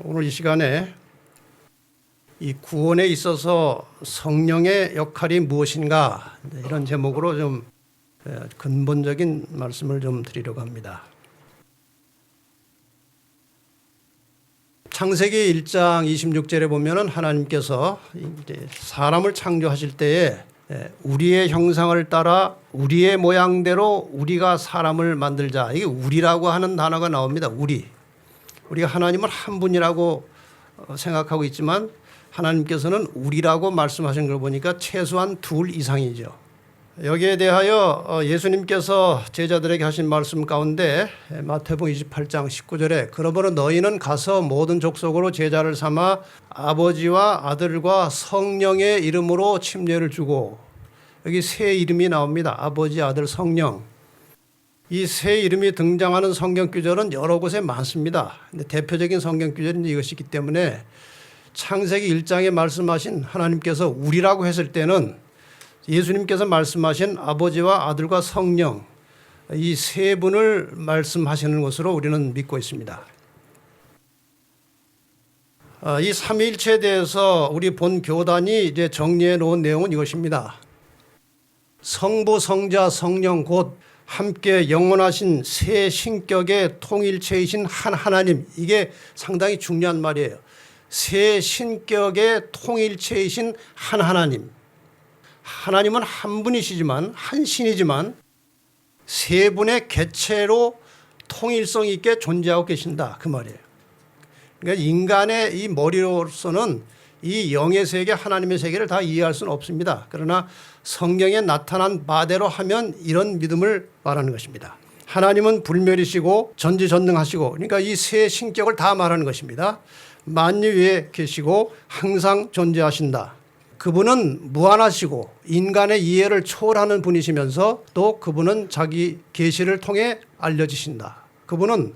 오늘 이 시간에 이 구원에 있어서 성령의 역할이 무엇인가 이런 제목으로 좀 근본적인 말씀을 좀 드리려고 합니다. 창세기 1장 26절에 보면은 하나님께서 이제 사람을 창조하실 때에 우리의 형상을 따라 우리의 모양대로 우리가 사람을 만들자. 이게 우리라고 하는 단어가 나옵니다. 우리가 하나님을 한 분이라고 생각하고 있지만 하나님께서는 우리라고 말씀하신 걸 보니까 최소한 둘 이상이죠. 여기에 대하여 예수님께서 제자들에게 하신 말씀 가운데 마태복음 28장 19절에 그러므로 너희는 가서 모든 족속으로 제자를 삼아 아버지와 아들과 성령의 이름으로 침례를 주고, 여기 세 이름이 나옵니다. 아버지, 아들, 성령. 이 세 이름이 등장하는 성경 구절은 여러 곳에 많습니다. 근데 대표적인 성경 구절은 이것이기 때문에 창세기 1장에 말씀하신 하나님께서 우리라고 했을 때는 예수님께서 말씀하신 아버지와 아들과 성령, 이 세 분을 말씀하시는 것으로 우리는 믿고 있습니다. 이 삼위일체에 대해서 우리 본 교단이 이제 정리해 놓은 내용은 이것입니다. 성부, 성자, 성령 곧 함께 영원하신 세 신격의 통일체이신 한 하나님, 이게 상당히 중요한 말이에요. 세 신격의 통일체이신 한 하나님. 하나님은 한 분이시지만, 한 신이지만 세 분의 개체로 통일성 있게 존재하고 계신다, 그 말이에요. 그러니까 인간의 이 머리로서는 이 영의 세계, 하나님의 세계를 다 이해할 수는 없습니다. 그러나 성경에 나타난 바대로 하면 이런 믿음을 말하는 것입니다. 하나님은 불멸이시고 전지전능하시고, 그러니까 이 세 신격을 다 말하는 것입니다. 만유 위에 계시고 항상 존재하신다. 그분은 무한하시고 인간의 이해를 초월하는 분이시면서 또 그분은 자기 계시를 통해 알려지신다. 그분은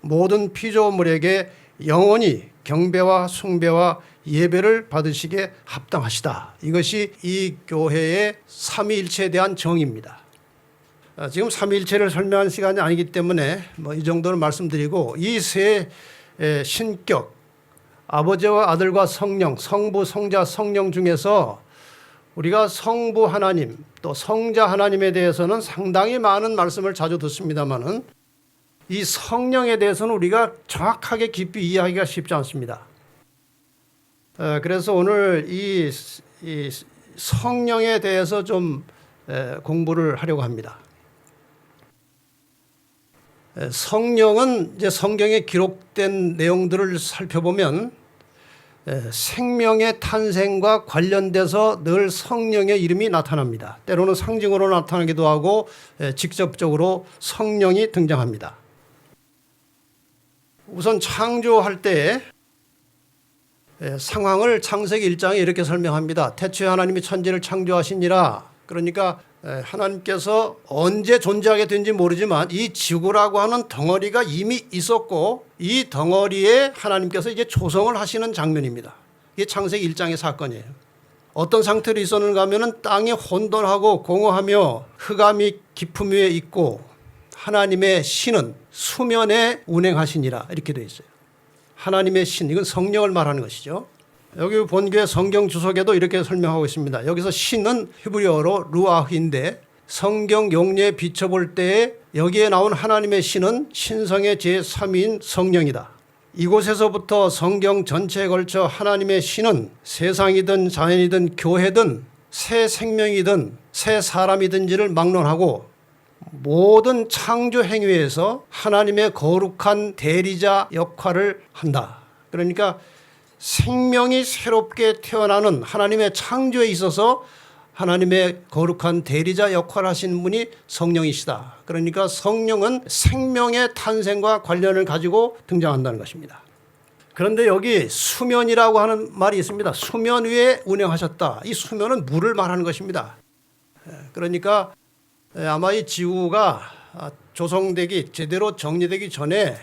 모든 피조물에게 영원히 경배와 숭배와 예배를 받으시기에 합당하시다. 이것이 이 교회의 삼위일체에 대한 정의입니다. 지금 삼위일체를 설명하는 시간이 아니기 때문에 이 정도는 말씀드리고, 이 세 신격, 아버지와 아들과 성령, 성부, 성자, 성령 중에서 우리가 성부 하나님 또 성자 하나님에 대해서는 상당히 많은 말씀을 자주 듣습니다만은 이 성령에 대해서는 우리가 정확하게 깊이 이해하기가 쉽지 않습니다. 그래서 오늘 이 성령에 대해서 좀 공부를 하려고 합니다. 성령은 이제 성경에 기록된 내용들을 살펴보면 생명의 탄생과 관련돼서 늘 성령의 이름이 나타납니다. 때로는 상징으로 나타나기도 하고 직접적으로 성령이 등장합니다. 우선 창조할 때 상황을 창세기 1장에 이렇게 설명합니다. 태초에 하나님이 천지를 창조하시니라. 그러니까 하나님께서 언제 존재하게 된지 모르지만 이 지구라고 하는 덩어리가 이미 있었고 이 덩어리에 하나님께서 이제 조성을 하시는 장면입니다. 이게 창세기 1장의 사건이에요. 어떤 상태로 있었는가 하면은 땅이 혼돈하고 공허하며 흑암이 깊음 위에 있고 하나님의 신은 수면에 운행하시니라, 이렇게 되어 있어요. 하나님의 신, 이건 성령을 말하는 것이죠. 여기 본교의 성경 주석에도 이렇게 설명하고 있습니다. 여기서 신은 히브리어로 루아흐인데 성경 용례에 비춰볼 때에 여기에 나온 하나님의 신은 신성의 제3위인 성령이다. 이곳에서부터 성경 전체에 걸쳐 하나님의 신은 세상이든 자연이든 교회든 새 생명이든 새 사람이든지를 막론하고 모든 창조 행위에서 하나님의 거룩한 대리자 역할을 한다. 그러니까 생명이 새롭게 태어나는 하나님의 창조에 있어서 하나님의 거룩한 대리자 역할을 하신 분이 성령이시다. 그러니까 성령은 생명의 탄생과 관련을 가지고 등장한다는 것입니다. 그런데 여기 수면이라고 하는 말이 있습니다. 수면 위에 운행하셨다. 이 수면은 물을 말하는 것입니다. 그러니까 아마 이 지구가 조성되기, 제대로 정리되기 전에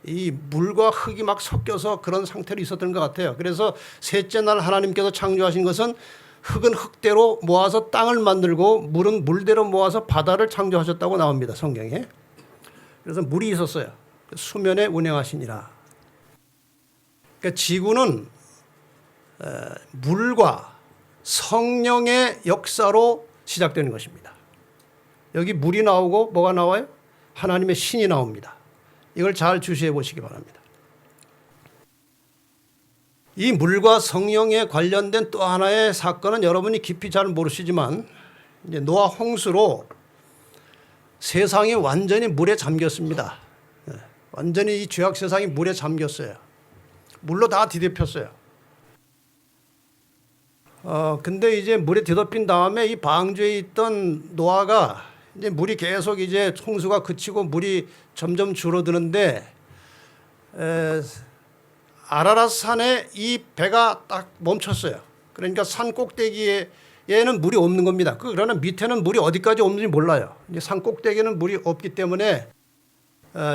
이 물과 흙이 막 섞여서 그런 상태로 있었던 것 같아요. 그래서 셋째 날 하나님께서 창조하신 것은 흙은 흙대로 모아서 땅을 만들고 물은 물대로 모아서 바다를 창조하셨다고 나옵니다, 성경에. 그래서 물이 있었어요. 수면에 운행하시니라. 그러니까 지구는 물과 성령의 역사로 시작되는 것입니다. 여기 물이 나오고 뭐가 나와요? 하나님의 신이 나옵니다. 이걸 잘 주시해 보시기 바랍니다. 이 물과 성령에 관련된 또 하나의 사건은 여러분이 깊이 잘 모르시지만 이제 노아 홍수로 세상이 완전히 물에 잠겼습니다. 완전히 이 죄악 세상이 물에 잠겼어요. 물로 다 뒤덮였어요. 근데 이제 물에 뒤덮인 다음에 이 방주에 있던 노아가 이제 물이 계속 이제 홍수가 그치고 물이 점점 줄어드는데 아라랏 산에 이 배가 딱 멈췄어요. 그러니까 산 꼭대기에는 물이 없는 겁니다. 그러나 밑에는 물이 어디까지 없는지 몰라요. 이제 산 꼭대기에는 물이 없기 때문에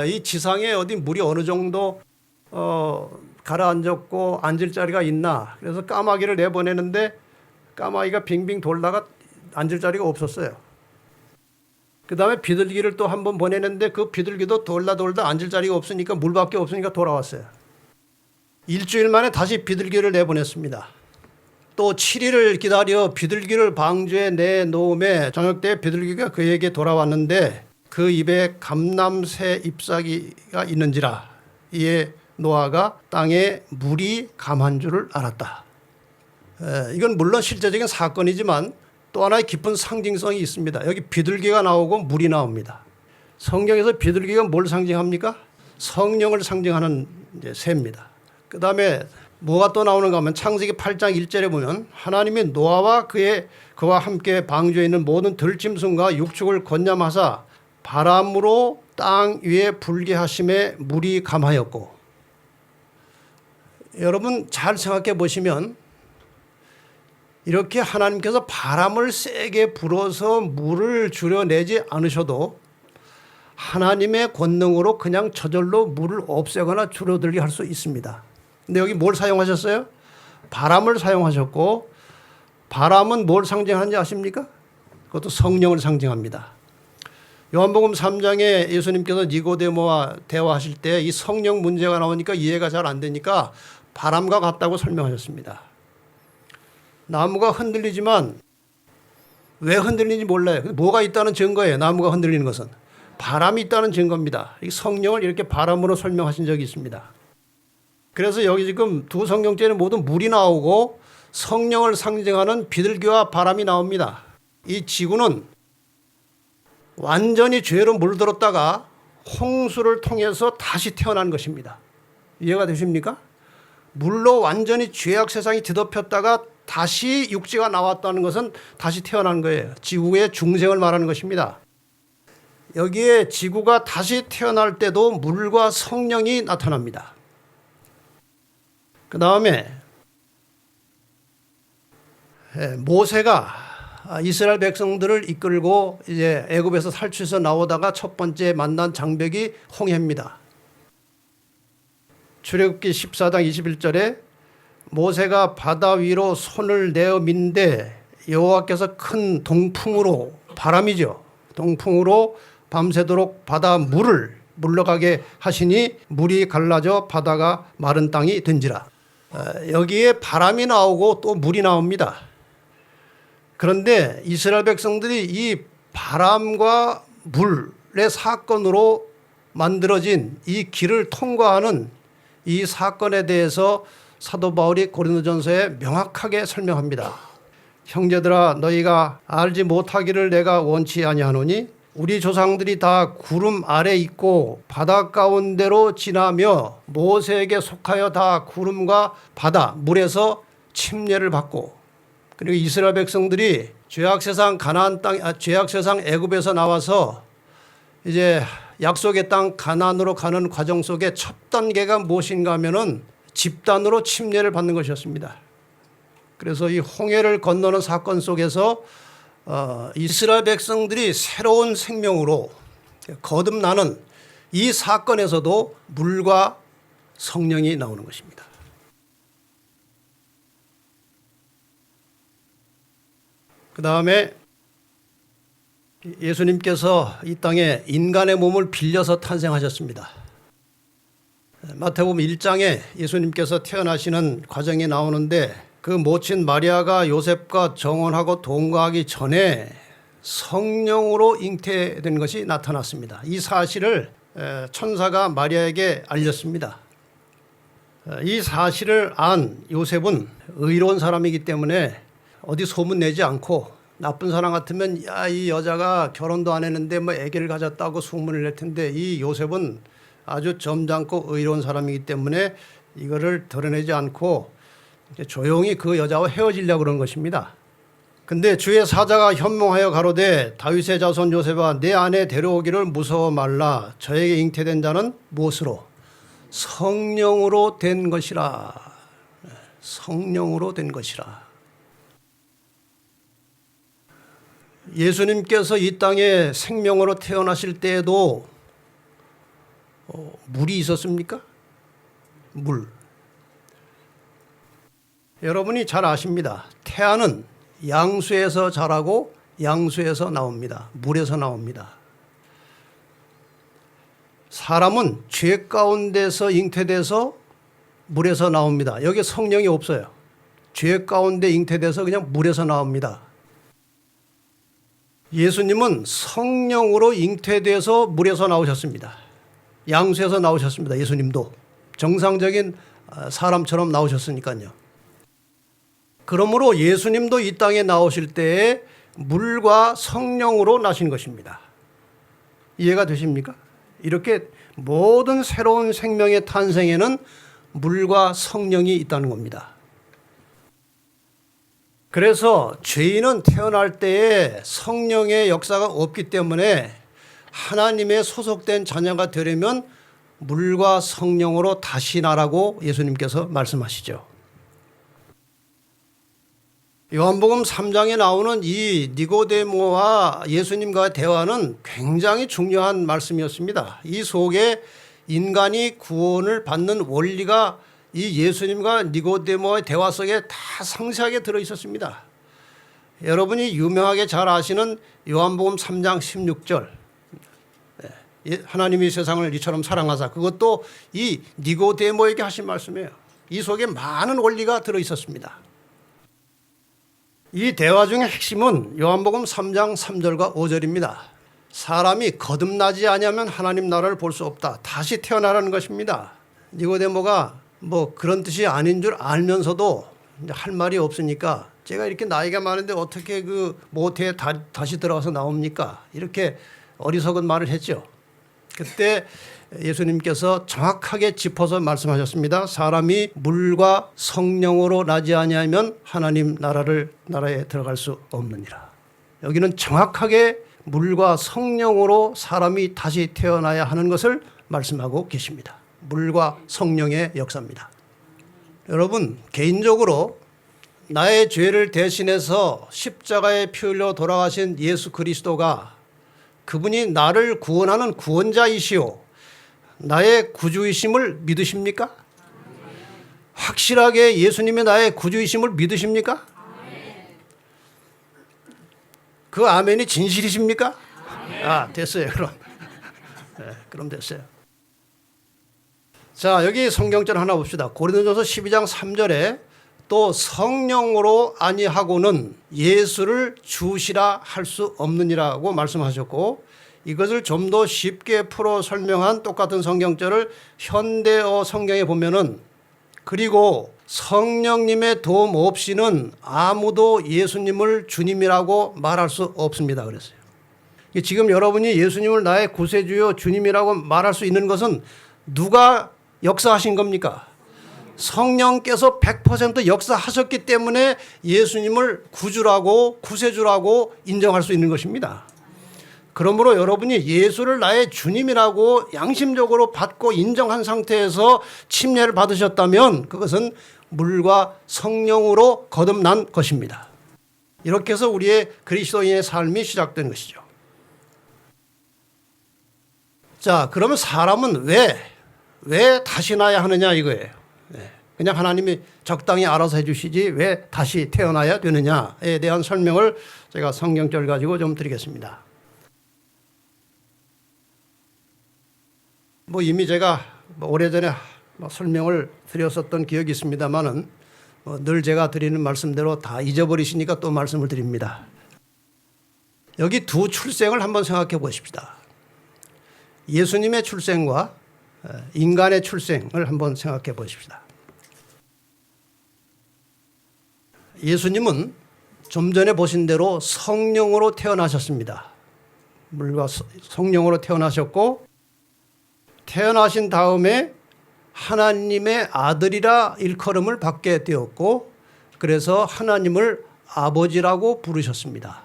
이 지상에 어디 물이 어느 정도 가라앉았고 앉을 자리가 있나. 그래서 까마귀를 내보내는데 까마귀가 빙빙 돌다가 앉을 자리가 없었어요. 그 다음에 비둘기를 또 한 번 보내는데 그 비둘기도 돌다 앉을 자리가 없으니까 물밖에 없으니까 돌아왔어요. 일주일 만에 다시 비둘기를 내보냈습니다. 또 7일을 기다려 비둘기를 방주에 내놓음에 저녁 때 비둘기가 그에게 돌아왔는데 그 입에 감람새 잎사귀가 있는지라 이에 노아가 땅에 물이 감한 줄을 알았다. 이건 물론 실제적인 사건이지만 또 하나의 깊은 상징성이 있습니다. 여기 비둘기가 나오고 물이 나옵니다. 성경에서 비둘기가 뭘 상징합니까? 성령을 상징하는 새입니다. 그 다음에 뭐가 또 나오는가 하면 창세기 8장 1절에 보면 하나님이 노아와 그와 함께 방주에 있는 모든 들짐승과 육축을 건념하사 바람으로 땅 위에 불게 하심에 물이 감하였고. 여러분 잘 생각해 보시면 이렇게 하나님께서 바람을 세게 불어서 물을 줄여내지 않으셔도 하나님의 권능으로 그냥 저절로 물을 없애거나 줄어들게 할 수 있습니다. 근데 여기 뭘 사용하셨어요? 바람을 사용하셨고, 바람은 뭘 상징하는지 아십니까? 그것도 성령을 상징합니다. 요한복음 3장에 예수님께서 니고데모와 대화하실 때 이 성령 문제가 나오니까 이해가 잘 안 되니까 바람과 같다고 설명하셨습니다. 나무가 흔들리지만 왜 흔들리는지 몰라요. 뭐가 있다는 증거예요. 나무가 흔들리는 것은 바람이 있다는 증거입니다. 이 성령을 이렇게 바람으로 설명하신 적이 있습니다. 그래서 여기 지금 두 성경째는 모두 물이 나오고 성령을 상징하는 비둘기와 바람이 나옵니다. 이 지구는 완전히 죄로 물들었다가 홍수를 통해서 다시 태어난 것입니다. 이해가 되십니까? 물로 완전히 죄악 세상이 뒤덮였다가 다시 육지가 나왔다는 것은 다시 태어난 거예요. 지구의 중생을 말하는 것입니다. 여기에 지구가 다시 태어날 때도 물과 성령이 나타납니다. 그 다음에 모세가 이스라엘 백성들을 이끌고 이제 애굽에서 탈출해서 나오다가 첫 번째 만난 장벽이 홍해입니다. 출애굽기 14장 21절에 모세가 바다 위로 손을 내어 민데 여호와께서 큰 동풍으로, 바람이죠, 동풍으로 밤새도록 바다 물을 물러가게 하시니 물이 갈라져 바다가 마른 땅이 된지라. 여기에 바람이 나오고 또 물이 나옵니다. 그런데 이스라엘 백성들이 이 바람과 물의 사건으로 만들어진 이 길을 통과하는 이 사건에 대해서 사도 바울이 고린도전서에 명확하게 설명합니다. 형제들아, 너희가 알지 못하기를 내가 원치 아니하노니 우리 조상들이 다 구름 아래 있고 바다 가운데로 지나며 모세에게 속하여 다 구름과 바다, 물에서 침례를 받고, 그리고 이스라엘 백성들이 죄악 세상 애굽에서 나와서 이제 약속의 땅 가나안으로 가는 과정 속에 첫 단계가 무엇인가 하면은 집단으로 침례를 받는 것이었습니다. 그래서 이 홍해를 건너는 사건 속에서 이스라엘 백성들이 새로운 생명으로 거듭나는 이 사건에서도 물과 성령이 나오는 것입니다. 그 다음에 예수님께서 이 땅에 인간의 몸을 빌려서 탄생하셨습니다. 마태복음 1장에 예수님께서 태어나시는 과정이 나오는데 그 모친 마리아가 요셉과 정혼하고 동거하기 전에 성령으로 잉태된 것이 나타났습니다. 이 사실을 천사가 마리아에게 알렸습니다. 이 사실을 안 요셉은 의로운 사람이기 때문에 어디 소문내지 않고 나쁜 사람 같으면 야, 이 여자가 결혼도 안 했는데 뭐 아기를 가졌다고 소문을 낼 텐데 이 요셉은 아주 점잖고 의로운 사람이기 때문에 이거를 드러내지 않고 조용히 그 여자와 헤어지려고 그런 것입니다. 근데 주의 사자가 현몽하여 가로되 다윗의 자손 요셉아 내 아내 데려오기를 무서워 말라. 저에게 잉태된 자는 무엇으로? 성령으로 된 것이라. 성령으로 된 것이라. 예수님께서 이 땅에 생명으로 태어나실 때에도 물이 있었습니까? 물. 여러분이 잘 아십니다. 태아는 양수에서 자라고 양수에서 나옵니다. 물에서 나옵니다. 사람은 죄 가운데서 잉태돼서 물에서 나옵니다. 여기 성령이 없어요. 죄 가운데 잉태돼서 그냥 물에서 나옵니다. 예수님은 성령으로 잉태돼서 물에서 나오셨습니다. 양수에서 나오셨습니다. 예수님도 정상적인 사람처럼 나오셨으니까요. 그러므로 예수님도 이 땅에 나오실 때에 물과 성령으로 나신 것입니다. 이해가 되십니까? 이렇게 모든 새로운 생명의 탄생에는 물과 성령이 있다는 겁니다. 그래서 죄인은 태어날 때에 성령의 역사가 없기 때문에 하나님의 소속된 자녀가 되려면 물과 성령으로 다시 나라고 예수님께서 말씀하시죠. 요한복음 3장에 나오는 이 니고데모와 예수님과의 대화는 굉장히 중요한 말씀이었습니다. 이 속에 인간이 구원을 받는 원리가 이 예수님과 니고데모의 대화 속에 다 상세하게 들어있었습니다. 여러분이 유명하게 잘 아시는 요한복음 3장 16절 하나님이 세상을 이처럼 사랑하사, 그것도 이 니고데모에게 하신 말씀이에요. 이 속에 많은 원리가 들어있었습니다. 이 대화 중의 핵심은 요한복음 3장 3절과 5절입니다. 사람이 거듭나지 아니하면 하나님 나라를 볼 수 없다. 다시 태어나라는 것입니다. 니고데모가 뭐 그런 뜻이 아닌 줄 알면서도 할 말이 없으니까 제가 이렇게 나이가 많은데 어떻게 그 모태에 다시 들어가서 나옵니까? 이렇게 어리석은 말을 했죠. 그때 예수님께서 정확하게 짚어서 말씀하셨습니다. 사람이 물과 성령으로 나지 아니하면 하나님 나라에 들어갈 수 없느니라. 여기는 정확하게 물과 성령으로 사람이 다시 태어나야 하는 것을 말씀하고 계십니다. 물과 성령의 역사입니다. 여러분, 개인적으로 나의 죄를 대신해서 십자가에 피 흘려 돌아가신 예수 그리스도가 그분이 나를 구원하는 구원자이시오 나의 구주이심을 믿으십니까? 확실하게 예수님이 나의 구주이심을 믿으십니까? 그 아멘이 진실이십니까? 아, 됐어요. 그럼. 네, 그럼 됐어요. 자, 여기 성경절 하나 봅시다. 고린도전서 12장 3절에 또 성령으로 아니하고는 예수를 주시라 할 수 없느니라고 말씀하셨고, 이것을 좀 더 쉽게 풀어 설명한 똑같은 성경절을 현대어 성경에 보면은 그리고 성령님의 도움 없이는 아무도 예수님을 주님이라고 말할 수 없습니다. 그랬어요. 지금 여러분이 예수님을 나의 구세주요 주님이라고 말할 수 있는 것은 누가 역사하신 겁니까? 성령께서 100% 역사하셨기 때문에 예수님을 구주라고 구세주라고 인정할 수 있는 것입니다. 그러므로 여러분이 예수를 나의 주님이라고 양심적으로 받고 인정한 상태에서 침례를 받으셨다면 그것은 물과 성령으로 거듭난 것입니다. 이렇게 해서 우리의 그리스도인의 삶이 시작된 것이죠. 자, 그러면 사람은 왜 다시 나야 하느냐 이거예요. 그냥 하나님이 적당히 알아서 해주시지 왜 다시 태어나야 되느냐에 대한 설명을 제가 성경절 가지고 좀 드리겠습니다. 뭐 이미 제가 오래전에 설명을 드렸었던 기억이 있습니다만은 늘 제가 드리는 말씀대로 다 잊어버리시니까 또 말씀을 드립니다. 여기 두 출생을 한번 생각해 보십시다. 예수님의 출생과 인간의 출생을 한번 생각해 보십시다. 예수님은 좀 전에 보신 대로 성령으로 태어나셨습니다. 물과 성령으로 태어나셨고, 태어나신 다음에 하나님의 아들이라 일컬음을 받게 되었고, 그래서 하나님을 아버지라고 부르셨습니다.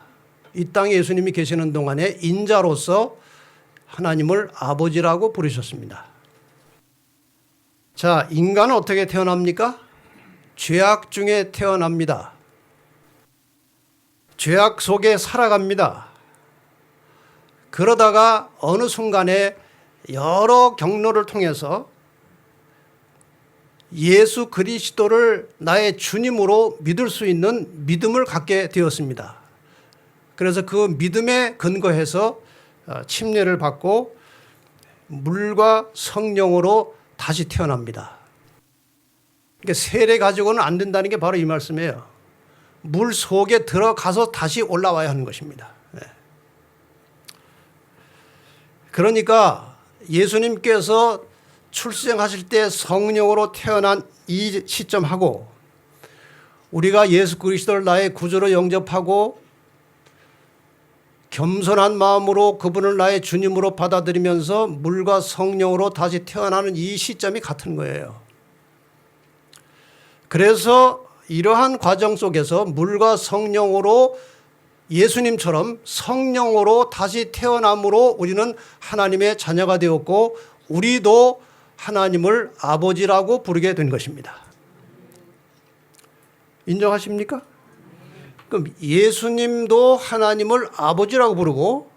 이 땅에 예수님이 계시는 동안에 인자로서 하나님을 아버지라고 부르셨습니다. 자, 인간은 어떻게 태어납니까? 죄악 중에 태어납니다. 죄악 속에 살아갑니다. 그러다가 어느 순간에 여러 경로를 통해서 예수 그리스도를 나의 주님으로 믿을 수 있는 믿음을 갖게 되었습니다. 그래서 그 믿음에 근거해서 침례를 받고 물과 성령으로 다시 태어납니다. 그러니까 세례 가지고는 안 된다는 게 바로 이 말씀이에요. 물 속에 들어가서 다시 올라와야 하는 것입니다. 그러니까 예수님께서 출생하실 때 성령으로 태어난 이 시점하고 우리가 예수 그리스도를 나의 구주로 영접하고 겸손한 마음으로 그분을 나의 주님으로 받아들이면서 물과 성령으로 다시 태어나는 이 시점이 같은 거예요. 그래서 이러한 과정 속에서 물과 성령으로 예수님처럼 성령으로 다시 태어남으로 우리는 하나님의 자녀가 되었고 우리도 하나님을 아버지라고 부르게 된 것입니다. 인정하십니까? 그럼 예수님도 하나님을 아버지라고 부르고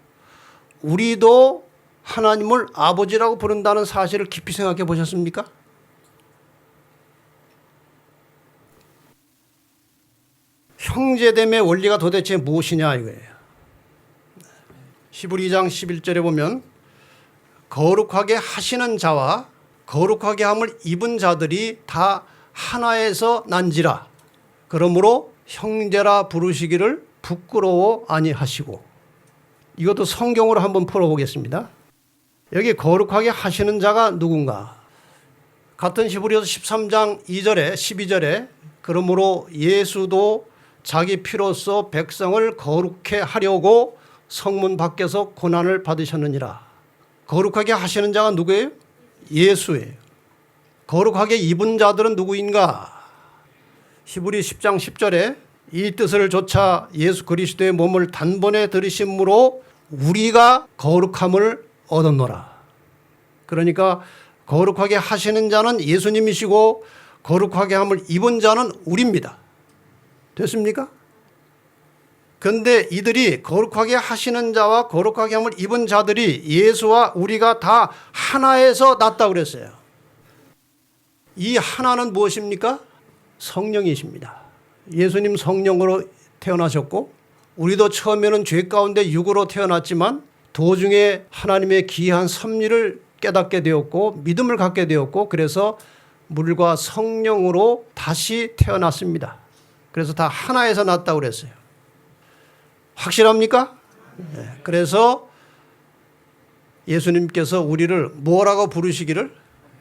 우리도 하나님을 아버지라고 부른다는 사실을 깊이 생각해 보셨습니까? 형제됨의 원리가 도대체 무엇이냐 이거예요. 히브리 2장 11절에 보면 거룩하게 하시는 자와 거룩하게 함을 입은 자들이 다 하나에서 난지라. 그러므로 형제라 부르시기를 부끄러워 아니하시고. 이것도 성경으로 한번 풀어보겠습니다. 여기 거룩하게 하시는 자가 누군가? 같은 히브리서 13장 2절에 12절에 그러므로 예수도 자기 피로써 백성을 거룩해 하려고 성문 밖에서 고난을 받으셨느니라. 거룩하게 하시는 자가 누구예요? 예수예요. 거룩하게 입은 자들은 누구인가? 히브리 10장 10절에 이 뜻을 조차 예수 그리스도의 몸을 단번에 들이심으로 우리가 거룩함을 얻었노라. 그러니까 거룩하게 하시는 자는 예수님이시고 거룩하게 함을 입은 자는 우리입니다. 됐습니까? 그런데 이들이 거룩하게 하시는 자와 거룩하게 함을 입은 자들이 예수와 우리가 다 하나에서 났다고 그랬어요. 이 하나는 무엇입니까? 성령이십니다. 예수님 성령으로 태어나셨고 우리도 처음에는 죄 가운데 육으로 태어났지만 도중에 하나님의 기이한 섭리를 깨닫게 되었고 믿음을 갖게 되었고 그래서 물과 성령으로 다시 태어났습니다. 그래서 다 하나에서 났다고 그랬어요. 확실합니까? 네. 그래서 예수님께서 우리를 뭐라고 부르시기를?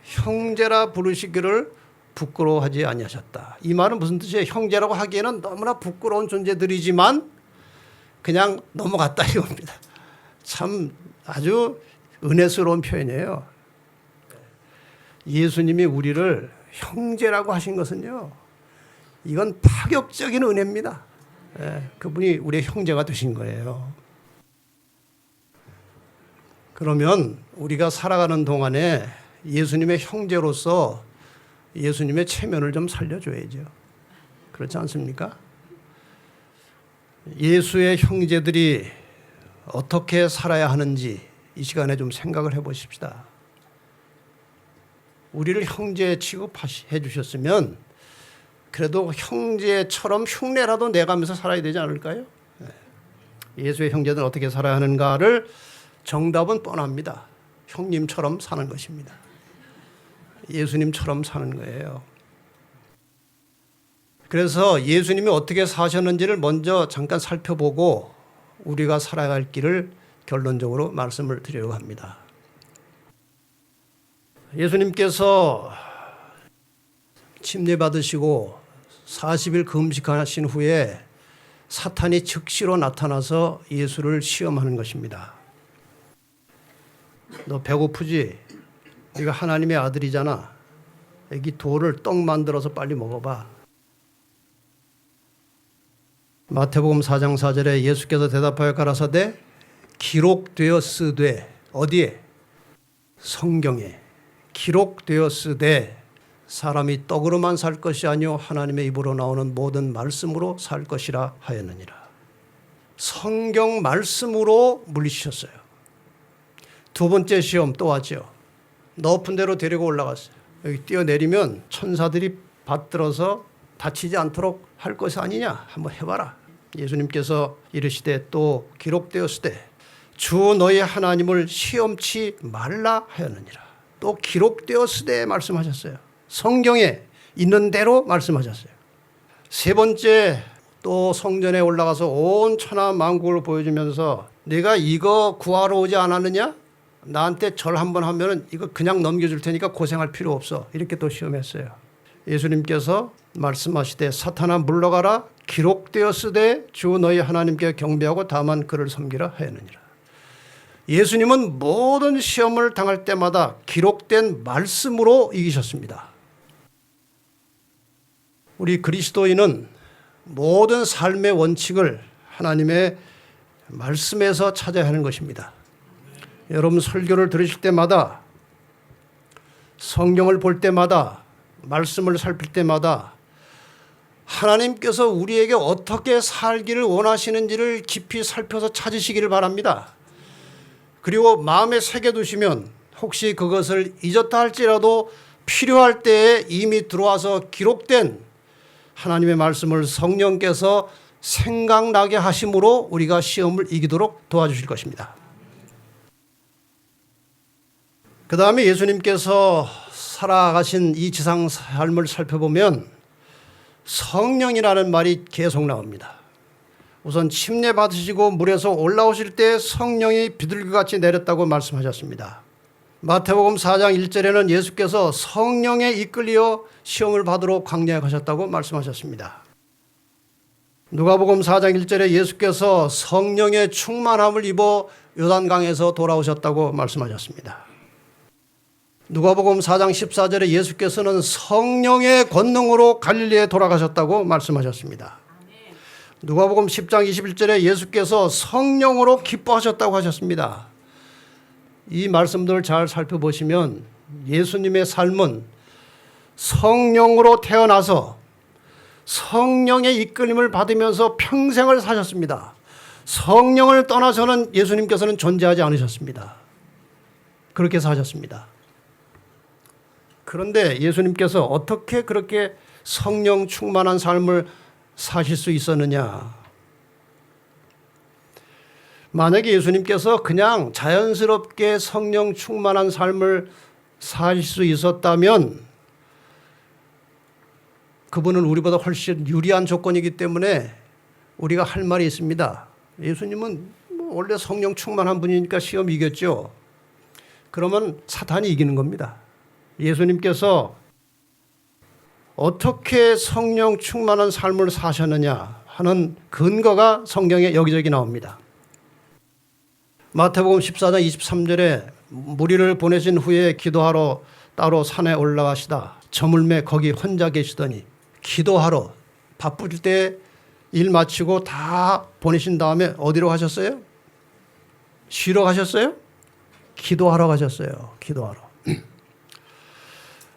형제라 부르시기를 부끄러워하지 아니하셨다. 이 말은 무슨 뜻이에요? 형제라고 하기에는 너무나 부끄러운 존재들이지만 그냥 넘어갔다 이겁니다. 참 아주 은혜스러운 표현이에요. 예수님이 우리를 형제라고 하신 것은요. 이건 파격적인 은혜입니다. 그분이 우리의 형제가 되신 거예요. 그러면 우리가 살아가는 동안에 예수님의 형제로서 예수님의 체면을 좀 살려줘야죠. 그렇지 않습니까? 예수의 형제들이 어떻게 살아야 하는지 이 시간에 좀 생각을 해보십시다. 우리를 형제 취급해 주셨으면 그래도 형제처럼 흉내라도 내가면서 살아야 되지 않을까요? 예수의 형제들은 어떻게 살아야 하는가를 정답은 뻔합니다. 형님처럼 사는 것입니다. 예수님처럼 사는 거예요. 그래서 예수님이 어떻게 사셨는지를 먼저 잠깐 살펴보고 우리가 살아갈 길을 결론적으로 말씀을 드리려고 합니다. 예수님께서 침례받으시고 40일 금식하신 후에 사탄이 즉시로 나타나서 예수를 시험하는 것입니다. 너 배고프지? 네가 하나님의 아들이잖아. 여기 돌을 떡 만들어서 빨리 먹어봐. 마태복음 4장 4절에 예수께서 대답하여 가라사대 기록되었으되, 어디에? 성경에 기록되었으되 사람이 떡으로만 살 것이 아니요 하나님의 입으로 나오는 모든 말씀으로 살 것이라 하였느니라. 성경 말씀으로 물리치셨어요. 두 번째 시험 또 왔죠. 높은 데로 데리고 올라갔어요. 여기 뛰어내리면 천사들이 받들어서 다치지 않도록 할 것이 아니냐, 한번 해봐라. 예수님께서 이르시되 또 기록되었으되 주 너희 하나님을 시험치 말라 하였느니라. 또 기록되었으되 말씀하셨어요. 성경에 있는 대로 말씀하셨어요. 세 번째, 또 성전에 올라가서 온 천하 만국을 보여주면서 네가 이거 구하러 오지 않았느냐? 나한테 절 한번 하면은 이거 그냥 넘겨줄 테니까 고생할 필요 없어. 이렇게 또 시험했어요. 예수님께서 말씀하시되 사탄아 물러가라, 기록되었으되 주 너희 하나님께 경배하고 다만 그를 섬기라 하였느니라. 예수님은 모든 시험을 당할 때마다 기록된 말씀으로 이기셨습니다. 우리 그리스도인은 모든 삶의 원칙을 하나님의 말씀에서 찾아야 하는 것입니다. 여러분 설교를 들으실 때마다, 성경을 볼 때마다, 말씀을 살필 때마다 하나님께서 우리에게 어떻게 살기를 원하시는지를 깊이 살펴서 찾으시기를 바랍니다. 그리고 마음에 새겨두시면 혹시 그것을 잊었다 할지라도 필요할 때에 이미 들어와서 기록된 하나님의 말씀을 성령께서 생각나게 하심으로 우리가 시험을 이기도록 도와주실 것입니다. 그 다음에 예수님께서 살아가신 이 지상 삶을 살펴보면 성령이라는 말이 계속 나옵니다. 우선 침례 받으시고 물에서 올라오실 때 성령이 비둘기같이 내렸다고 말씀하셨습니다. 마태복음 4장 1절에는 예수께서 성령에 이끌려 시험을 받으러 광야에 가셨다고 말씀하셨습니다. 누가복음 4장 1절에 예수께서 성령의 충만함을 입어 요단강에서 돌아오셨다고 말씀하셨습니다. 누가복음 4장 14절에 예수께서는 성령의 권능으로 갈릴리에 돌아가셨다고 말씀하셨습니다. 누가복음 10장 21절에 예수께서 성령으로 기뻐하셨다고 하셨습니다. 이 말씀들을 잘 살펴보시면 예수님의 삶은 성령으로 태어나서 성령의 이끌림을 받으면서 평생을 사셨습니다. 성령을 떠나서는 예수님께서는 존재하지 않으셨습니다. 그렇게 사셨습니다. 그런데 예수님께서 어떻게 그렇게 성령 충만한 삶을 사실 수 있었느냐? 만약에 예수님께서 그냥 자연스럽게 성령 충만한 삶을 살 수 있었다면 그분은 우리보다 훨씬 유리한 조건이기 때문에 우리가 할 말이 있습니다. 예수님은 원래 성령 충만한 분이니까 시험 이겼죠. 그러면 사탄이 이기는 겁니다. 예수님께서 어떻게 성령 충만한 삶을 사셨느냐 하는 근거가 성경에 여기저기 나옵니다. 마태복음 14장 23절에 무리를 보내신 후에 기도하러 따로 산에 올라가시다 저물매 거기 혼자 계시더니 기도하러 바쁠 때 일 마치고 다 보내신 다음에 어디로 가셨어요? 쉬러 가셨어요? 기도하러 가셨어요. 기도하러.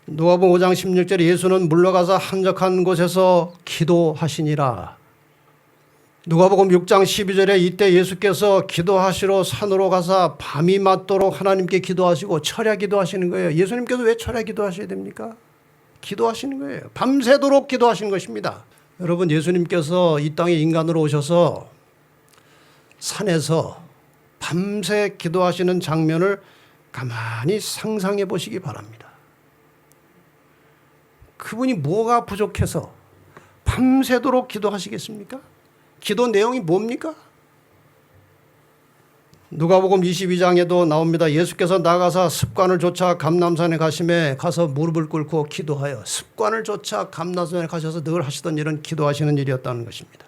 누가복음 5장 16절에 예수는 물러가서 한적한 곳에서 기도하시니라. 누가복음 6장 12절에 이때 예수께서 기도하시러 산으로 가서 밤이 맞도록 하나님께 기도하시고 철야 기도하시는 거예요. 예수님께서 왜 철야 기도하셔야 됩니까? 기도하시는 거예요. 밤새도록 기도하시는 것입니다. 여러분, 예수님께서 이 땅에 인간으로 오셔서 산에서 밤새 기도하시는 장면을 가만히 상상해 보시기 바랍니다. 그분이 뭐가 부족해서 밤새도록 기도하시겠습니까? 기도 내용이 뭡니까? 누가복음 22장에도 나옵니다. 예수께서 나가사 습관을 좇아 감람산에 가심에 가서 무릎을 꿇고 기도하여, 습관을 좇아 감람산에 가셔서 늘 하시던 일은 기도하시는 일이었다는 것입니다.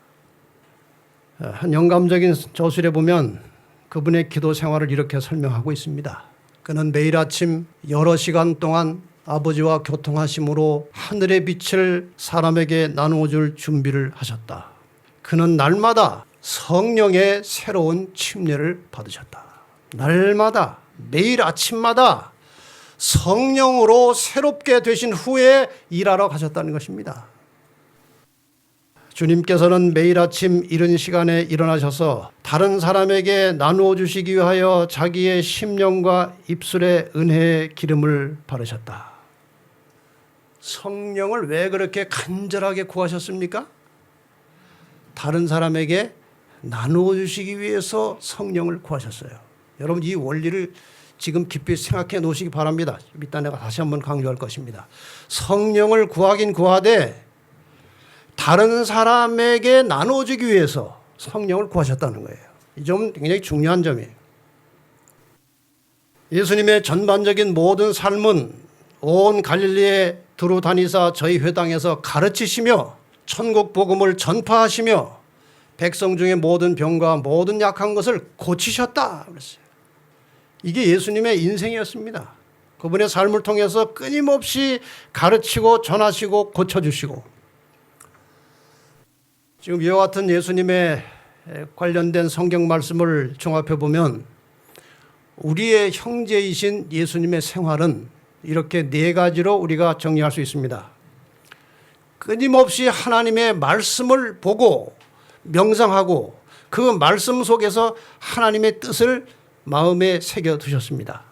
한 영감적인 저술에 보면 그분의 기도 생활을 이렇게 설명하고 있습니다. 그는 매일 아침 여러 시간 동안 아버지와 교통하심으로 하늘의 빛을 사람에게 나누어 줄 준비를 하셨다. 그는 날마다 성령의 새로운 침례를 받으셨다. 날마다, 매일 아침마다 성령으로 새롭게 되신 후에 일하러 가셨다는 것입니다. 주님께서는 매일 아침 이른 시간에 일어나셔서 다른 사람에게 나누어 주시기 위하여 자기의 심령과 입술에 은혜의 기름을 바르셨다. 성령을 왜 그렇게 간절하게 구하셨습니까? 다른 사람에게 나누어 주시기 위해서 성령을 구하셨어요. 여러분, 이 원리를 지금 깊이 생각해 놓으시기 바랍니다. 이따 내가 다시 한번 강조할 것입니다. 성령을 구하긴 구하되 다른 사람에게 나누어 주기 위해서 성령을 구하셨다는 거예요. 이 점은 굉장히 중요한 점이에요. 예수님의 전반적인 모든 삶은 온 갈릴리에 두루 다니사 저희 회당에서 가르치시며 천국 복음을 전파하시며 백성 중에 모든 병과 모든 약한 것을 고치셨다 그랬어요. 이게 예수님의 인생이었습니다. 그분의 삶을 통해서 끊임없이 가르치고 전하시고 고쳐주시고, 지금 이와 같은 예수님의 관련된 성경 말씀을 종합해 보면 우리의 형제이신 예수님의 생활은 이렇게 네 가지로 우리가 정리할 수 있습니다. 끊임없이 하나님의 말씀을 보고 명상하고 그 말씀 속에서 하나님의 뜻을 마음에 새겨 두셨습니다.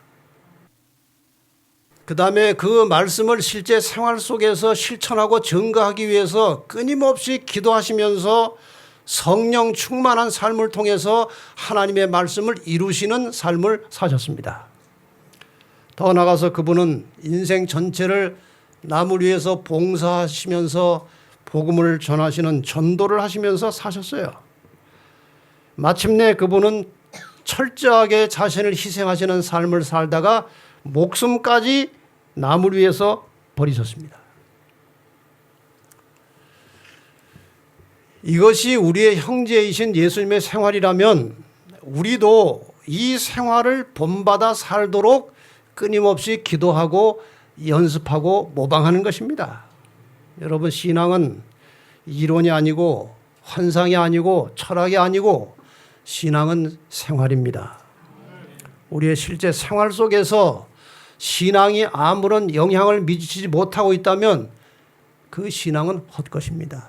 그 다음에 그 말씀을 실제 생활 속에서 실천하고 증거하기 위해서 끊임없이 기도하시면서 성령 충만한 삶을 통해서 하나님의 말씀을 이루시는 삶을 사셨습니다. 더 나아가서 그분은 인생 전체를 남을 위해서 봉사하시면서 복음을 전하시는 전도를 하시면서 사셨어요. 마침내 그분은 철저하게 자신을 희생하시는 삶을 살다가 목숨까지 남을 위해서 버리셨습니다. 이것이 우리의 형제이신 예수님의 생활이라면 우리도 이 생활을 본받아 살도록 끊임없이 기도하고 연습하고 모방하는 것입니다. 여러분, 신앙은 이론이 아니고 환상이 아니고 철학이 아니고 신앙은 생활입니다. 우리의 실제 생활 속에서 신앙이 아무런 영향을 미치지 못하고 있다면 그 신앙은 헛것입니다.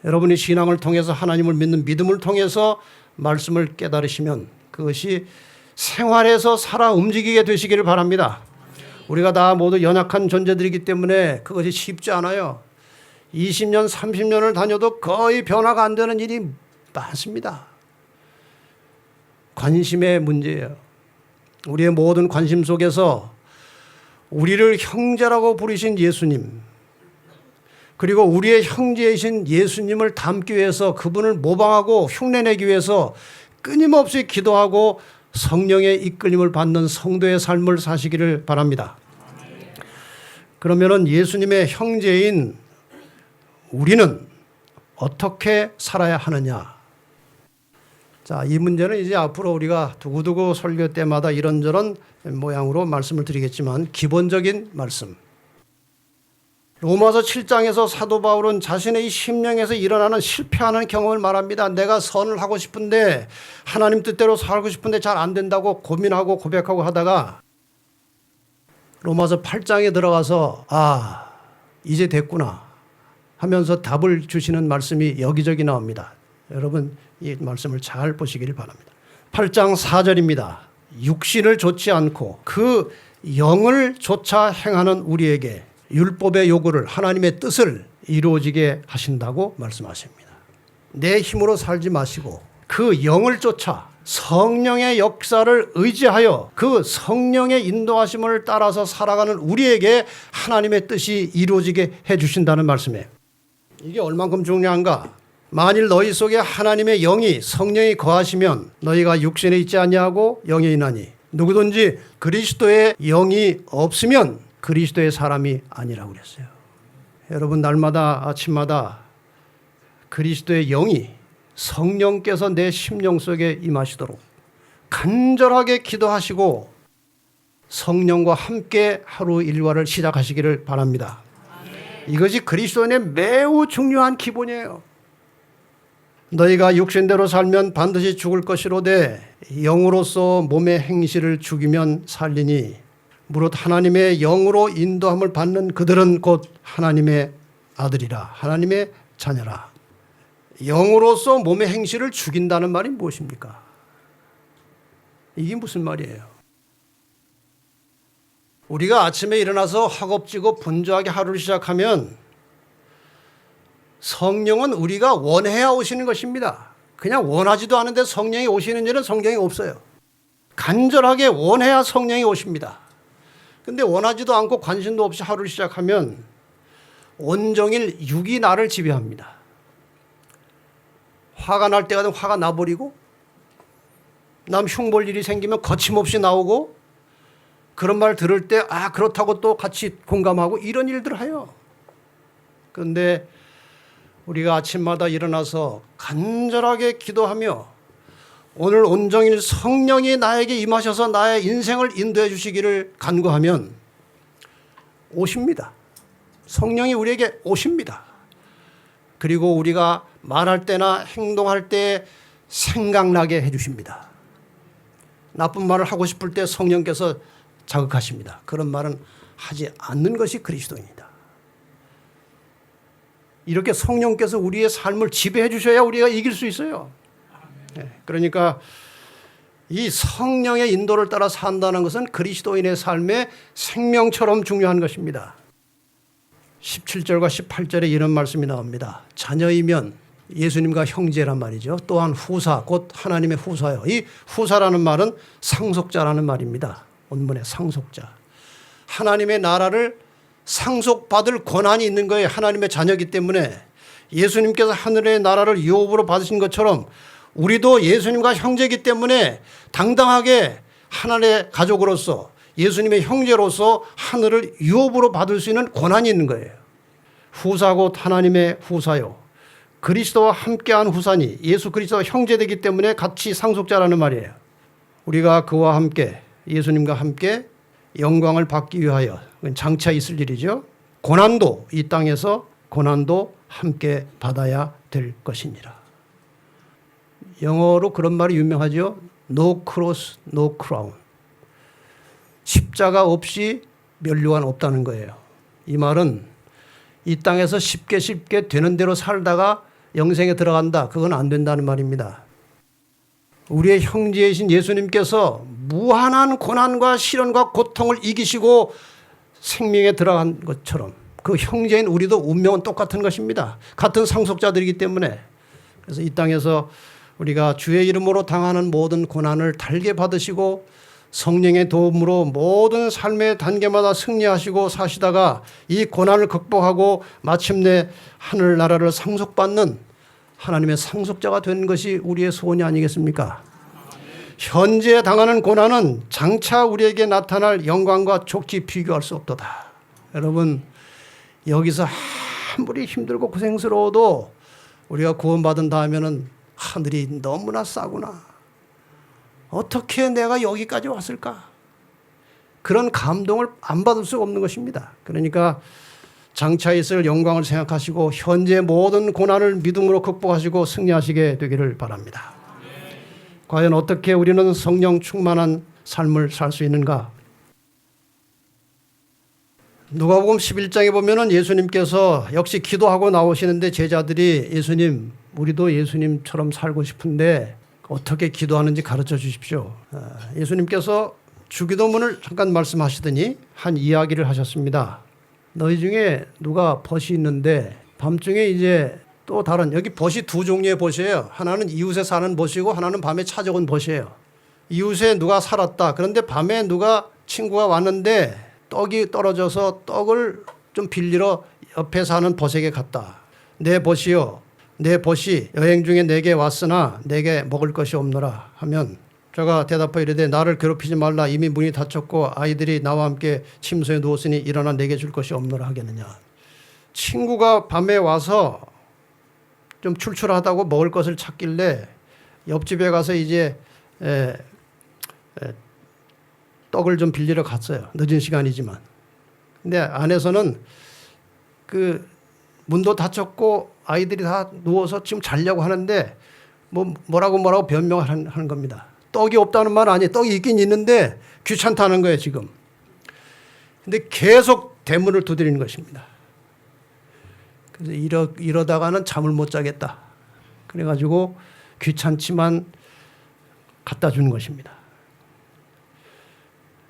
여러분이 신앙을 통해서 하나님을 믿는 믿음을 통해서 말씀을 깨달으시면 그것이 생활에서 살아 움직이게 되시기를 바랍니다. 우리가 다 모두 연약한 존재들이기 때문에 그것이 쉽지 않아요. 20년, 30년을 다녀도 거의 변화가 안 되는 일이 많습니다. 관심의 문제예요. 우리의 모든 관심 속에서 우리를 형제라고 부르신 예수님, 그리고 우리의 형제이신 예수님을 닮기 위해서 그분을 모방하고 흉내내기 위해서 끊임없이 기도하고 성령의 이끌림을 받는 성도의 삶을 사시기를 바랍니다. 그러면은 예수님의 형제인 우리는 어떻게 살아야 하느냐? 자, 이 문제는 이제 앞으로 우리가 두고두고 설교 때마다 이런저런 모양으로 말씀을 드리겠지만 기본적인 말씀. 로마서 7장에서 사도 바울은 자신의 이 심령에서 일어나는 실패하는 경험을 말합니다. 내가 선을 하고 싶은데 하나님 뜻대로 살고 싶은데 잘 안 된다고 고민하고 고백하고 하다가 로마서 8장에 들어가서 이제 됐구나 하면서 답을 주시는 말씀이 여기저기 나옵니다. 여러분 이 말씀을 잘 보시기를 바랍니다. 8장 4절입니다. 육신을 좇지 않고 그 영을 좇아 행하는 우리에게 율법의 요구를 하나님의 뜻을 이루어지게 하신다고 말씀하십니다. 내 힘으로 살지 마시고 그 영을 쫓아 성령의 역사를 의지하여 그 성령의 인도하심을 따라서 살아가는 우리에게 하나님의 뜻이 이루어지게 해주신다는 말씀이에요. 이게 얼만큼 중요한가? 만일 너희 속에 하나님의 영이 성령이 거하시면 너희가 육신에 있지 아니하고 영에 있나니 누구든지 그리스도의 영이 없으면 그리스도의 사람이 아니라고 그랬어요. 여러분 날마다 아침마다 그리스도의 영이 성령께서 내 심령 속에 임하시도록 간절하게 기도하시고 성령과 함께 하루 일과를 시작하시기를 바랍니다. 이것이 그리스도인의 매우 중요한 기본이에요. 너희가 육신대로 살면 반드시 죽을 것이로되 영으로서 몸의 행실을 죽이면 살리니 무릇 하나님의 영으로 인도함을 받는 그들은 곧 하나님의 아들이라 하나님의 자녀라. 영으로서 몸의 행실을 죽인다는 말이 무엇입니까? 이게 무슨 말이에요? 우리가 아침에 일어나서 허겁지겁 분주하게 하루를 시작하면 성령은 우리가 원해야 오시는 것입니다. 그냥 원하지도 않은데 성령이 오시는 일은 성경에 없어요. 간절하게 원해야 성령이 오십니다. 근데 원하지도 않고 관심도 없이 하루를 시작하면 온종일 육이 나를 지배합니다. 화가 날 때가 되면 화가 나버리고 남 흉볼 일이 생기면 거침없이 나오고 그런 말 들을 때 그렇다고 또 같이 공감하고 이런 일들을 해요. 그런데 우리가 아침마다 일어나서 간절하게 기도하며 오늘 온종일 성령이 나에게 임하셔서 나의 인생을 인도해 주시기를 간구하면 오십니다. 성령이 우리에게 오십니다. 그리고 우리가 말할 때나 행동할 때 생각나게 해 주십니다. 나쁜 말을 하고 싶을 때 성령께서 자극하십니다. 그런 말은 하지 않는 것이 그리스도입니다. 이렇게 성령께서 우리의 삶을 지배해 주셔야 우리가 이길 수 있어요. 그러니까 이 성령의 인도를 따라 산다는 것은 그리스도인의 삶의 생명처럼 중요한 것입니다. 17절과 18절에 이런 말씀이 나옵니다. 자녀이면 예수님과 형제란 말이죠. 또한 후사, 곧 하나님의 후사요. 이 후사라는 말은 상속자라는 말입니다. 원문의 상속자. 하나님의 나라를 상속받을 권한이 있는 거예요. 하나님의 자녀이기 때문에 예수님께서 하늘의 나라를 유업으로 받으신 것처럼 우리도 예수님과 형제이기 때문에 당당하게 하나님의 가족으로서 예수님의 형제로서 하늘을 유업으로 받을 수 있는 권한이 있는 거예요. 후사 곧 하나님의 후사요. 그리스도와 함께한 후사니 예수 그리스도와 형제되기 때문에 같이 상속자라는 말이에요. 우리가 그와 함께 예수님과 함께 영광을 받기 위하여 장차 있을 일이죠. 고난도 이 땅에서 고난도 함께 받아야 될 것이니라. 영어로 그런 말이 유명하죠. No cross, no crown. 십자가 없이 면류관 없다는 거예요. 이 말은 이 땅에서 쉽게 되는 대로 살다가 영생에 들어간다. 그건 안 된다는 말입니다. 우리의 형제이신 예수님께서 무한한 고난과 시련과 고통을 이기시고 생명에 들어간 것처럼 그 형제인 우리도 운명은 똑같은 것입니다. 같은 상속자들이기 때문에. 그래서 이 땅에서 우리가 주의 이름으로 당하는 모든 고난을 달게 받으시고 성령의 도움으로 모든 삶의 단계마다 승리하시고 사시다가 이 고난을 극복하고 마침내 하늘나라를 상속받는 하나님의 상속자가 되는 것이 우리의 소원이 아니겠습니까? 현재 당하는 고난은 장차 우리에게 나타날 영광과 족지 비교할 수 없도다. 여러분, 여기서 아무리 힘들고 고생스러워도 우리가 구원받은 다음에는 하늘이 너무나 싸구나. 어떻게 내가 여기까지 왔을까? 그런 감동을 안 받을 수 없는 것입니다. 그러니까 장차 있을 영광을 생각하시고 현재 모든 고난을 믿음으로 극복하시고 승리하시게 되기를 바랍니다. 과연 어떻게 우리는 성령 충만한 삶을 살 수 있는가? 누가복음 11장에 보면은 예수님께서 역시 기도하고 나오시는데 제자들이 예수님, 우리도 예수님처럼 살고 싶은데 어떻게 기도하는지 가르쳐 주십시오. 예수님께서 주기도문을 잠깐 말씀하시더니 한 이야기를 하셨습니다. 너희 중에 누가 벗이 있는데 밤중에 이제 또 다른 여기 벗이 두 종류의 벗이에요. 하나는 이웃에 사는 벗이고 하나는 밤에 찾아온 벗이에요. 이웃에 누가 살았다. 그런데 밤에 누가 친구가 왔는데 떡이 떨어져서 떡을 좀 빌리러 옆에 사는 벗에게 갔다. 내 벗이요, 내 벗이 여행 중에 내게 왔으나 내게 먹을 것이 없노라 하면 저가 대답하여 이르되 나를 괴롭히지 말라. 이미 문이 닫혔고 아이들이 나와 함께 침소에 누웠으니 일어나 내게 줄 것이 없노라 하겠느냐. 친구가 밤에 와서 좀 출출하다고 먹을 것을 찾길래 옆집에 가서 이제 떡을 좀 빌리러 갔어요. 늦은 시간이지만. 근데 안에서는 그 문도 닫혔고 아이들이 다 누워서 지금 자려고 하는데 뭐라고 변명을 하는 겁니다. 떡이 없다는 말은 아니에요. 떡이 있긴 있는데 귀찮다는 거예요, 지금. 근데 계속 대문을 두드리는 것입니다. 그래서 이러다가는 잠을 못 자겠다. 그래가지고 귀찮지만 갖다 주는 것입니다.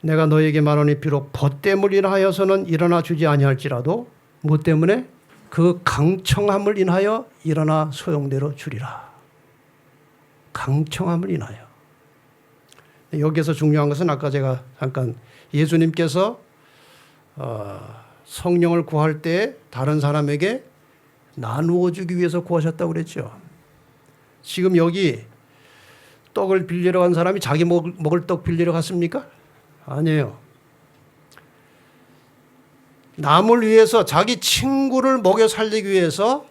내가 너에게 말하니 비록 벗 때문을 인하여서는 일어나 주지 아니할지라도 뭐 때문에? 그 강청함을 인하여 일어나 소용대로 주리라. 강청함을 인하여. 여기서 중요한 것은 아까 제가 잠깐 예수님께서 성령을 구할 때 다른 사람에게 나누어 주기 위해서 구하셨다고 그랬죠. 지금 여기 떡을 빌리러 간 사람이 자기 먹을 떡 빌리러 갔습니까? 아니에요. 남을 위해서 자기 친구를 먹여 살리기 위해서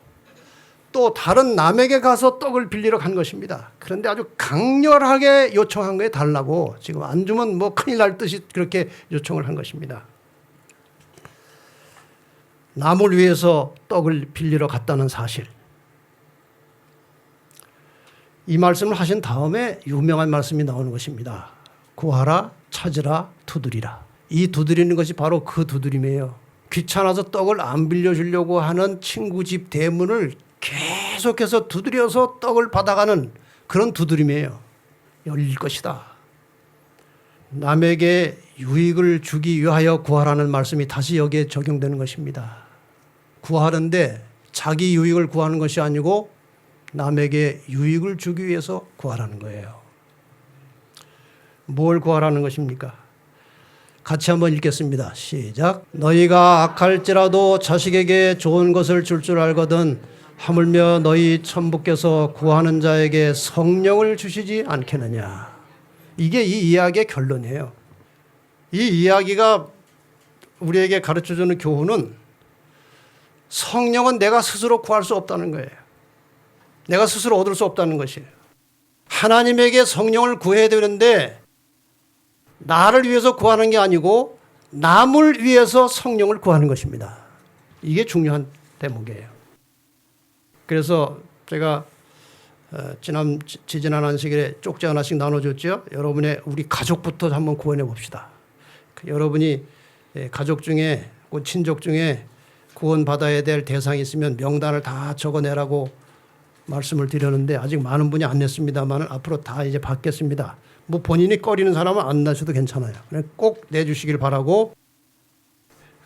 또 다른 남에게 가서 떡을 빌리러 간 것입니다. 그런데 아주 강렬하게 요청한 거에 달라고 지금 안 주면 뭐 큰일 날 듯이 그렇게 요청을 한 것입니다. 남을 위해서 떡을 빌리러 갔다는 사실. 이 말씀을 하신 다음에 유명한 말씀이 나오는 것입니다. 구하라, 찾으라, 두드리라. 이 두드리는 것이 바로 그 두드림이에요. 귀찮아서 떡을 안 빌려주려고 하는 친구 집 대문을 계속해서 두드려서 떡을 받아가는 그런 두드림이에요. 열릴 것이다. 남에게 유익을 주기 위하여 구하라는 말씀이 다시 여기에 적용되는 것입니다. 구하는데 자기 유익을 구하는 것이 아니고 남에게 유익을 주기 위해서 구하라는 거예요. 뭘 구하라는 것입니까? 같이 한번 읽겠습니다. 시작. 너희가 악할지라도 자식에게 좋은 것을 줄 알거든 하물며 너희 천부께서 구하는 자에게 성령을 주시지 않겠느냐. 이게 이 이야기의 결론이에요. 이 이야기가 우리에게 가르쳐주는 교훈은 성령은 내가 스스로 구할 수 없다는 거예요. 내가 스스로 얻을 수 없다는 것이에요. 하나님에게 성령을 구해야 되는데 나를 위해서 구하는 게 아니고 남을 위해서 성령을 구하는 것입니다. 이게 중요한 대목이에요. 그래서 제가 지지난 안식일에 쪽지 하나씩 나눠줬죠. 여러분의 우리 가족부터 한번 구원해 봅시다. 여러분이 가족 중에 친족 중에 구원받아야 될 대상이 있으면 명단을 다 적어내라고 말씀을 드렸는데 아직 많은 분이 안 냈습니다만 앞으로 다 이제 받겠습니다. 뭐 본인이 꺼리는 사람은 안 내셔도 괜찮아요. 꼭 내주시길 바라고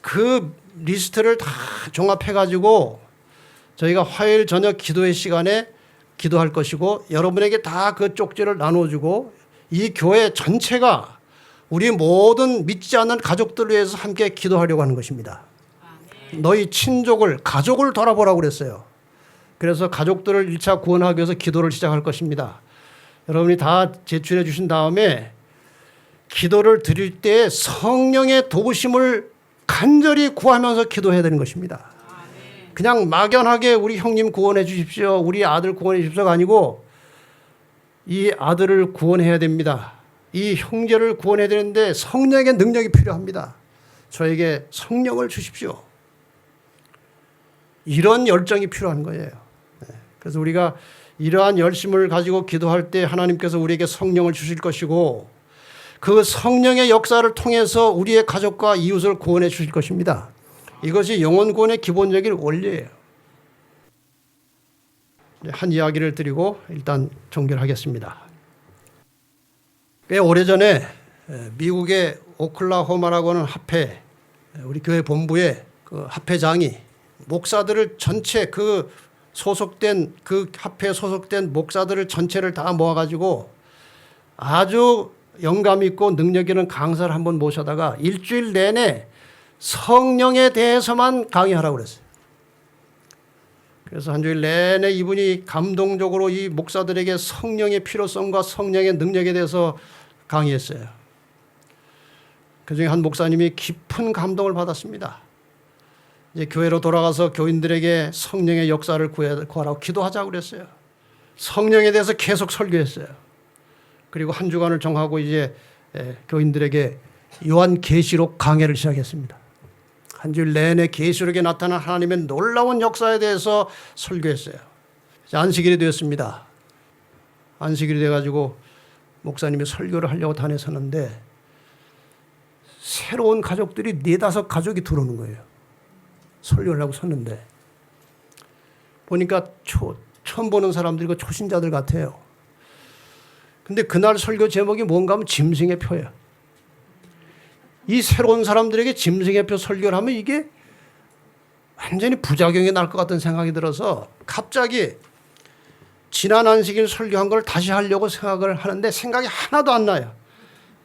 그 리스트를 다 종합해가지고 저희가 화요일 저녁 기도회 시간에 기도할 것이고 여러분에게 다 그 쪽지를 나눠주고 이 교회 전체가 우리 모든 믿지 않는 가족들을 위해서 함께 기도하려고 하는 것입니다. 너희 친족을 가족을 돌아보라고 그랬어요. 그래서 가족들을 1차 구원하기 위해서 기도를 시작할 것입니다. 여러분이 다 제출해 주신 다음에 기도를 드릴 때 성령의 도우심을 간절히 구하면서 기도해야 되는 것입니다. 그냥 막연하게 우리 형님 구원해 주십시오. 우리 아들 구원해 주십시오가 아니고 이 아들을 구원해야 됩니다. 이 형제를 구원해야 되는데 성령의 능력이 필요합니다. 저에게 성령을 주십시오. 이런 열정이 필요한 거예요. 그래서 우리가 이러한 열심을 가지고 기도할 때 하나님께서 우리에게 성령을 주실 것이고 그 성령의 역사를 통해서 우리의 가족과 이웃을 구원해 주실 것입니다. 이것이 영혼 구원의 기본적인 원리예요. 한 이야기를 드리고 일단 종결 하겠습니다. 꽤 오래전에 미국의 오클라호마라고 하는 합회, 우리 교회 본부에 그 합회장이 목사들을 전체 그 소속된 그 합회에 소속된 목사들을 전체를 다 모아가지고 아주 영감 있고 능력 있는 강사를 한번 모셔다가 일주일 내내 성령에 대해서만 강의하라고 그랬어요. 그래서 한 주일 내내 이분이 감동적으로 이 목사들에게 성령의 필요성과 성령의 능력에 대해서 강의했어요. 그중에 한 목사님이 깊은 감동을 받았습니다. 이제 교회로 돌아가서 교인들에게 성령의 역사를 구하라고 기도하자고 그랬어요. 성령에 대해서 계속 설교했어요. 그리고 한 주간을 정하고 이제 교인들에게 요한계시록 강해를 시작했습니다. 한 주일 내내 계시록에 나타난 하나님의 놀라운 역사에 대해서 설교했어요. 안식일이 되었습니다. 안식일이 돼가지고 목사님이 설교를 하려고 단에 섰는데 새로운 가족들이 4-5 가족이 들어오는 거예요. 설교를 하고 섰는데 보니까 처음 보는 사람들이고 초신자들 같아요. 근데 그날 설교 제목이 뭔가 하면 짐승의 표예요. 이 새로운 사람들에게 짐승의 표 설교를 하면 이게 완전히 부작용이 날 것 같은 생각이 들어서 갑자기 지난 안식일 설교한 걸 다시 하려고 생각을 하는데 생각이 하나도 안 나요.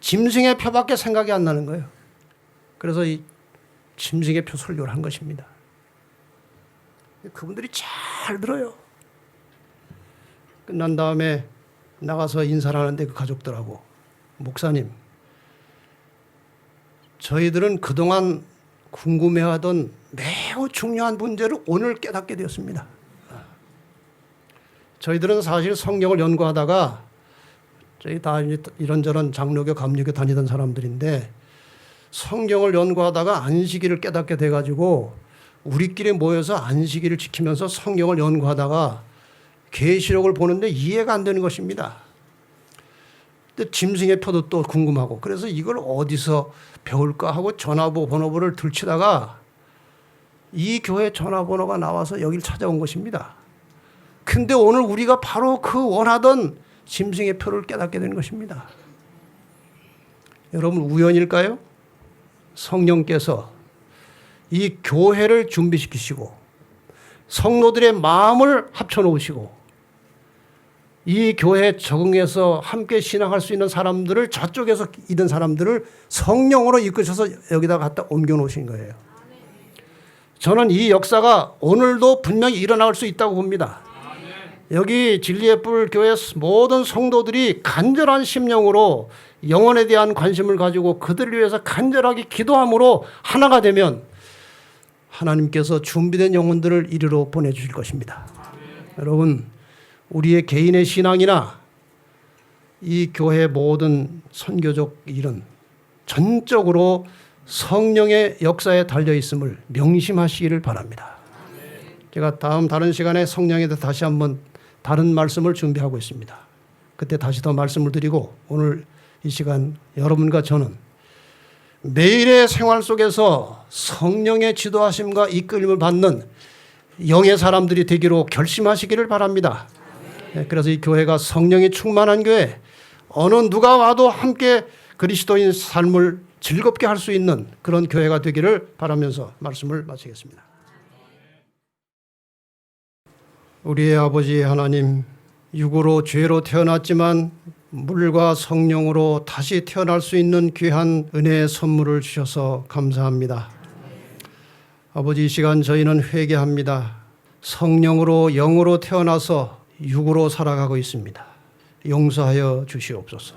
짐승의 표밖에 생각이 안 나는 거예요. 그래서 이 짐승의 표 설교를 한 것입니다. 그분들이 잘 들어요. 끝난 다음에 나가서 인사를 하는데 그 가족들하고 목사님, 저희들은 그동안 궁금해하던 매우 중요한 문제를 오늘 깨닫게 되었습니다. 저희들은 사실 성경을 연구하다가 저희 다 이런저런 장로교, 감리교 다니던 사람들인데 성경을 연구하다가 안식일을 깨닫게 돼가지고 우리끼리 모여서 안식일을 지키면서 성경을 연구하다가 계시록을 보는데 이해가 안 되는 것입니다. 근데 짐승의 표도 또 궁금하고 그래서 이걸 어디서 배울까 하고 전화번호를 들추다가 이 교회 전화번호가 나와서 여길 찾아온 것입니다. 근데 오늘 우리가 바로 그 원하던 짐승의 표를 깨닫게 된 것입니다. 여러분 우연일까요? 성령께서 이 교회를 준비시키시고 성도들의 마음을 합쳐놓으시고 이 교회에 적응해서 함께 신앙할 수 있는 사람들을 저쪽에서 있는 사람들을 성령으로 이끄셔서 여기다 갖다 옮겨놓으신 거예요. 저는 이 역사가 오늘도 분명히 일어날 수 있다고 봅니다. 여기 진리의 뿔 교회 모든 성도들이 간절한 심령으로 영혼에 대한 관심을 가지고 그들을 위해서 간절하게 기도함으로 하나가 되면 하나님께서 준비된 영혼들을 이리로 보내주실 것입니다. 여러분 우리의 개인의 신앙이나 이 교회 모든 선교적 일은 전적으로 성령의 역사에 달려있음을 명심하시기를 바랍니다. 제가 다른 시간에 성령에 대해서 다시 한번 다른 말씀을 준비하고 있습니다. 그때 다시 더 말씀을 드리고 오늘 이 시간 여러분과 저는 매일의 생활 속에서 성령의 지도하심과 이끌림을 받는 영의 사람들이 되기로 결심하시기를 바랍니다. 그래서 이 교회가 성령이 충만한 교회, 어느 누가 와도 함께 그리스도인 삶을 즐겁게 할 수 있는 그런 교회가 되기를 바라면서 말씀을 마치겠습니다. 우리의 아버지 하나님, 육으로 죄로 태어났지만 물과 성령으로 다시 태어날 수 있는 귀한 은혜의 선물을 주셔서 감사합니다. 아버지, 이 시간 저희는 회개합니다. 성령으로 영으로 태어나서 육으로 살아가고 있습니다. 용서하여 주시옵소서.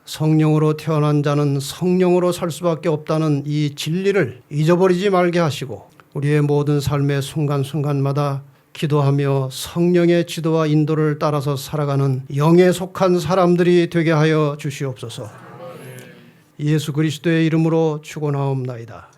성령으로 태어난 자는 성령으로 살 수밖에 없다는 이 진리를 잊어버리지 말게 하시고 우리의 모든 삶의 순간순간마다 기도하며 성령의 지도와 인도를 따라서 살아가는 영에 속한 사람들이 되게 하여 주시옵소서. 예수 그리스도의 이름으로 축원하옵나이다.